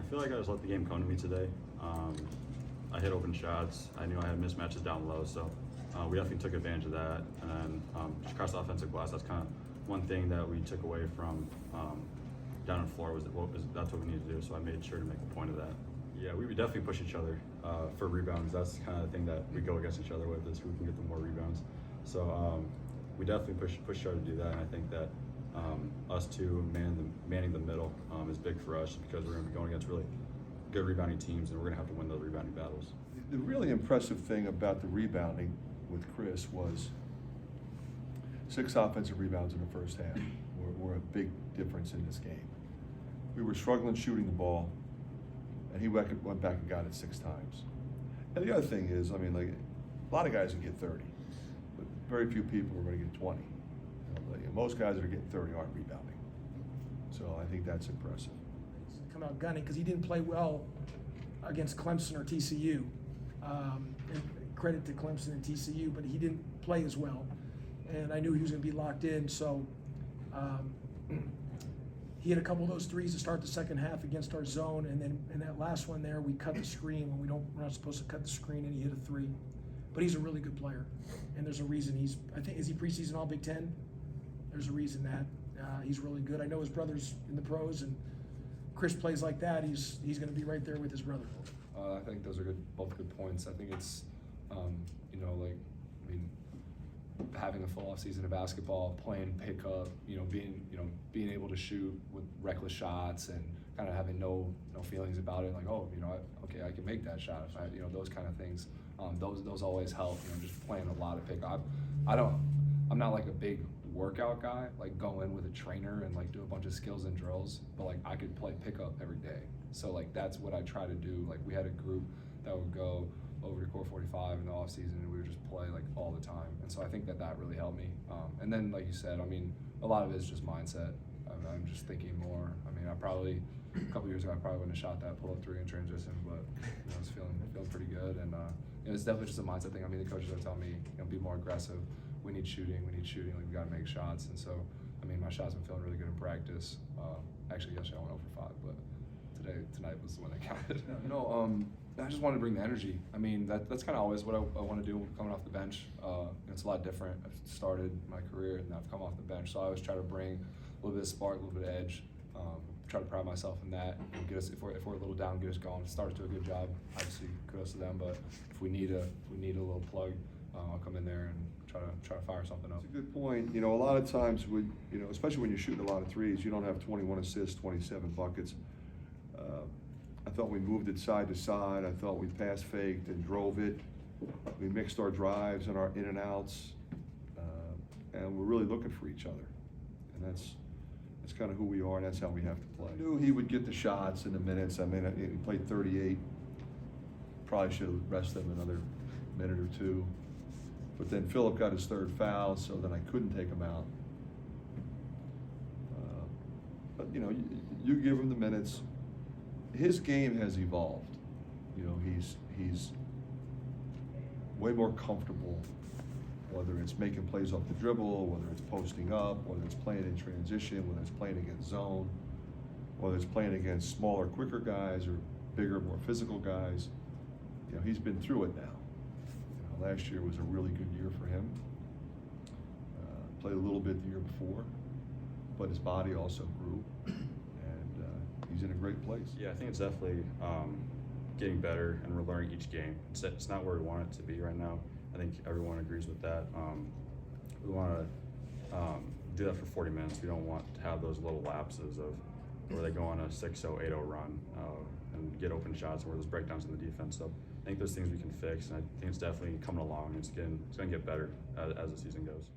feel like I just let the game come to me today. I hit open shots. I knew I had mismatches down low, so we definitely took advantage of that. And then just across the offensive glass, that's kind of one thing that we took away from down on the floor that's what we need to do. So I made sure to make a point of that. Yeah, we would definitely push each other for rebounds. That's kind of the thing that we go against each other with, is who can get the more rebounds. So we definitely push each other to do that. And I think that us two manning the middle is big for us, because we're going to be going against really good rebounding teams, and we're going to have to win those rebounding battles. The really impressive thing about the rebounding with Chris was 6 offensive rebounds in the first half were a big difference in this game. We were struggling shooting the ball, and he went back and got it 6 times. And the other thing is, I mean, like, a lot of guys can get 30, but very few people are going to get 20. Most guys that are getting 30 aren't rebounding. So I think that's impressive. Come out gunning, because he didn't play well against Clemson or TCU. And credit to Clemson and TCU, but he didn't play as well. And I knew he was going to be locked in, so he had a couple of those threes to start the second half against our zone, and then in that last one there, we cut the screen when we're not supposed to cut the screen, and he hit a 3. But he's a really good player, and there's a reason is he preseason All Big Ten? There's a reason that he's really good. I know his brother's in the pros, and Chris plays like that. He's going to be right there with his brother. I think those are both good points. I think it's, having a full off season of basketball, playing pickup, being able to shoot with reckless shots and kind of having no feelings about it. Like, okay, I can make that shot if I, those kind of things. Those always help. Just playing a lot of pickup. I'm not like a big workout guy, like go in with a trainer and like do a bunch of skills and drills, but like I could play pickup every day. So like that's what I try to do. Like we had a group that would go over to Core 45 in the off season, and we would just play like all the time. And so I think that really helped me. And then like you said, I mean, a lot of it is just mindset. I'm just thinking more. I mean, a couple years ago, I probably wouldn't have shot that pull-up 3 in transition, but I was feeling pretty good. And it's definitely just a mindset thing. I mean, the coaches are telling me, be more aggressive. We need shooting. Like we got to make shots. And so, I mean, my shots have been feeling really good in practice. Actually, yesterday I went 0 for 5, but tonight was the one that counted. I just wanted to bring the energy. I mean, that's kind of always what I want to do coming off the bench. It's a lot different. I've started my career and I've come off the bench, so I always try to bring a little bit of spark, a little bit of edge. Try to pride myself in that. And get us if we're a little down, get us going. Starters do a good job. Obviously, kudos to them. But if we need a little plug, I'll come in there and try to fire something up. That's a good point. A lot of times, especially when you're shooting a lot of threes, you don't have 21 assists, 27 buckets. I thought we moved it side to side. I thought we pass faked and drove it. We mixed our drives and our in and outs, and we're really looking for each other. And that's kind of who we are, and that's how we have to play. I knew he would get the shots in the minutes. I mean, he played 38. Probably should have rested him another minute or 2. But then Philip got his 3rd foul, so then I couldn't take him out. But you give him the minutes. His game has evolved. He's way more comfortable, whether it's making plays off the dribble, whether it's posting up, whether it's playing in transition, whether it's playing against zone, whether it's playing against smaller, quicker guys or bigger, more physical guys. He's been through it now. Last year was a really good year for him. Played a little bit the year before, but his body also grew. He's in a great place. Yeah, I think it's definitely getting better, and we're learning each game. It's not where we want it to be right now. I think everyone agrees with that. We want to do that for 40 minutes. We don't want to have those little lapses of where they go on a 6-0, 8-0 run and get open shots, or those breakdowns in the defense. So I think those things we can fix, and I think it's definitely coming along. It's going to get better as the season goes.